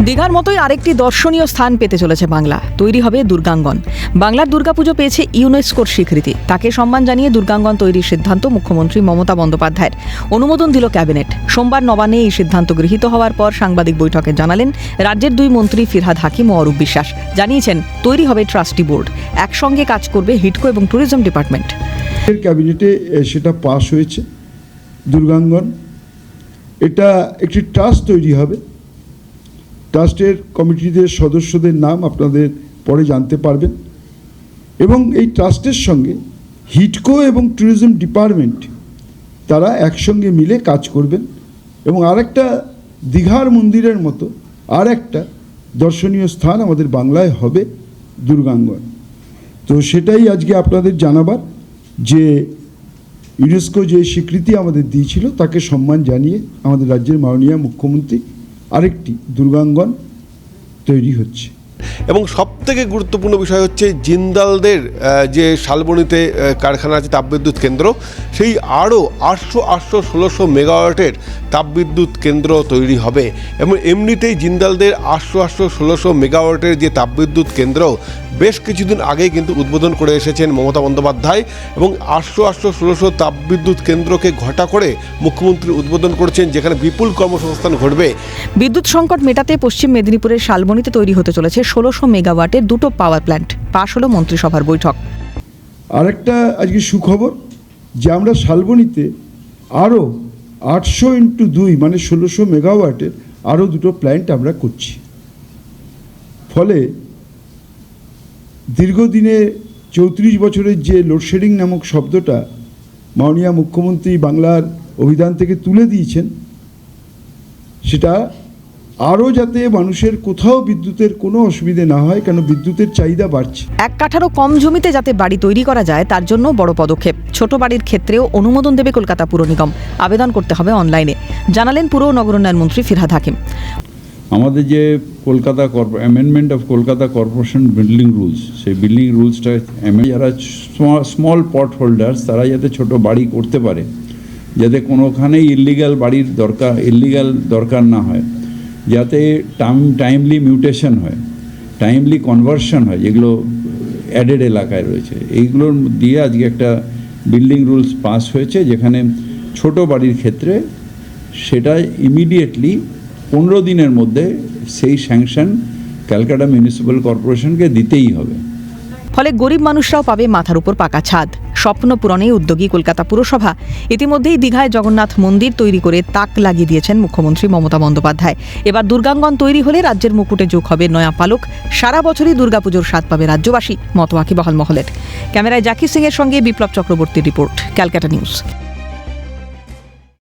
দীঘার মতোই আরেকটি দর্শনীয় স্থান পেতে চলেছে বাংলা। তৈরি হবে দুর্গাঙ্গন। বাংলার দুর্গাপুজো পেয়েছে ইউনেস্কোর স্বীকৃতি। তাকে সম্মান জানিয়ে দুর্গাঙ্গন তৈরির সিদ্ধান্ত মুখ্যমন্ত্রী মমতা বন্দ্যোপাধ্যায়ের। অনুমোদন দিল ক্যাবিনেট। সোমবার নবান্নে এই সিদ্ধান্ত গৃহীত হওয়ার পর সাংবাদিক বৈঠকে জানালেন রাজ্যের দুই মন্ত্রী ফিরহাদ হাকিম ও অরূপ বিশ্বাস। জানিয়েছেন তৈরি হবে ট্রাস্টি বোর্ড। একসঙ্গে কাজ করবে হিডকো এবং ট্যুরিজম ডিপার্টমেন্ট। ক্যাবিনেটে সেটা পাস হয়েছে। দুর্গাঙ্গন এটা একটি ট্রাস্ট তৈরি হবে। ট্রাস্টের কমিটিতে সদস্যদের নাম আপনাদের পরে জানতে পারবেন এবং এই ট্রাস্টের সঙ্গে হিডকো এবং ট্যুরিজম ডিপার্টমেন্ট তারা একসঙ্গে মিলে কাজ করবেন এবং আরেকটা দীঘার মন্দিরের মতো আর একটা দর্শনীয় স্থান আমাদের বাংলায় হবে দুর্গাঙ্গন। তো সেটাই আজকে আপনাদের জানাবার যে ইউনেস্কো যে স্বীকৃতি আমাদের দিয়েছিল তাকে সম্মান জানিয়ে আমাদের রাজ্যের মাননীয় মুখ্যমন্ত্রী আরেকটি দুর্গাঙ্গন তৈরি হচ্ছে। এবং সবথেকে গুরুত্বপূর্ণ বিষয় হচ্ছে জিন্দালদের যে শালবনীতে কারখানা আছে তাপবিদ্যুৎ কেন্দ্র, সেই আরও 800-1600 মেগাওয়াটের তাপবিদ্যুৎ কেন্দ্র তৈরি হবে। এবং এমনিতেই জিন্দালদের 800-1600 মেগাওয়াটের যে তাপবিদ্যুৎ কেন্দ্র বেশ কিছুদিন আগেই কিন্তু উদ্বোধন করে এসেছেন মমতা বন্দ্যোপাধ্যায় এবং 800-1600 তাপবিদ্যুৎ কেন্দ্রকে ঘটা করে মুখ্যমন্ত্রী উদ্বোধন করেছেন, যেখানে বিপুল কর্মসংস্থান ঘটবে। বিদ্যুৎ সংকট মেটাতে পশ্চিম মেদিনীপুরের শালবনীতে তৈরি হতে চলেছে 1600 মেগাওয়াটের দুটো পাওয়ার প্ল্যান্ট। পাশ হলো মন্ত্রিসভার বৈঠক। আরেকটা আজকে সুখবর যে আমরা শালবনীতে আরও 800x2 মানে 1600 মেগাওয়াটের আরও দুটো প্ল্যান্ট আমরা করছি। ফলে দীর্ঘদিনে 34 বছরের যে লোডশেডিং নামক শব্দটা মাননীয় মুখ্যমন্ত্রী বাংলার অভিধান থেকে তুলে দিয়েছেন, সেটা আরও যাতে মানুষের কোথাও বিদ্যুতের কোনো অসুবিধে না হয়, কেন বিদ্যুতের চাহিদা বাড়ছে। এক কাঠারও কম জমিতে যাতে বাড়ি তৈরি করা যায় তার জন্য বড় পদক্ষেপ। ছোট বাড়ির ক্ষেত্রেও অনুমোদন দেবে কলকাতা পুর নিগম। আবেদন করতে হবে অনলাইনে, জানালেন পুর ও নগরোন্নয়ন মন্ত্রী ফিরহাদ হাকিম। আমাদের যে Kolkata amendment of Kolkata corporation building rules, সেই বিল্ডিং রুলসটা যারা স্মল পট হোল্ডার্স তারা যাতে ছোট বাড়ি করতে পারে, যাতে কোনোখানেই ইল্লিগাল দরকার না হয়, যাতে টাইমলি মিউটেশন হয়, টাইমলি কনভার্সন হয়, যেগুলো অ্যাডেড এলাকায় রয়েছে, এইগুলোর দিয়ে আজকে একটা বিল্ডিং রুলস পাস হয়েছে, যেখানে ছোট বাড়ির ক্ষেত্রে সেটা ইমিডিয়েটলি 15 দিনের মধ্যে সেই স্যাংশন ক্যালকাটা মিউনিসিপ্যাল কর্পোরেশনকে দিতেই হবে। ফলে গরিব মানুষরাও পাবে মাথার উপর পাকা ছাদ। স্বপ্ন পূরণে উদ্যোগী কলকাতা পুরসভা। ইতিমধ্যেই দীঘায় জগন্নাথ মন্দির তৈরি করে তাক লাগিয়ে দিয়েছেন মুখ্যমন্ত্রী মমতা বন্দ্যোপাধ্যায়। এবার দুর্গাঙ্গন তৈরি হলে রাজ্যের মুকুটে যোগ হবে নয়া পালক। সারা বছরই দুর্গাপুজোর স্বাদ পাবে রাজ্যবাসী, মত ওয়াকিবহাল মহলের। ক্যামেরায় জাকির সিং এর সঙ্গে বিপ্লব চক্রবর্তী রিপোর্ট, ক্যালকাটা নিউজ।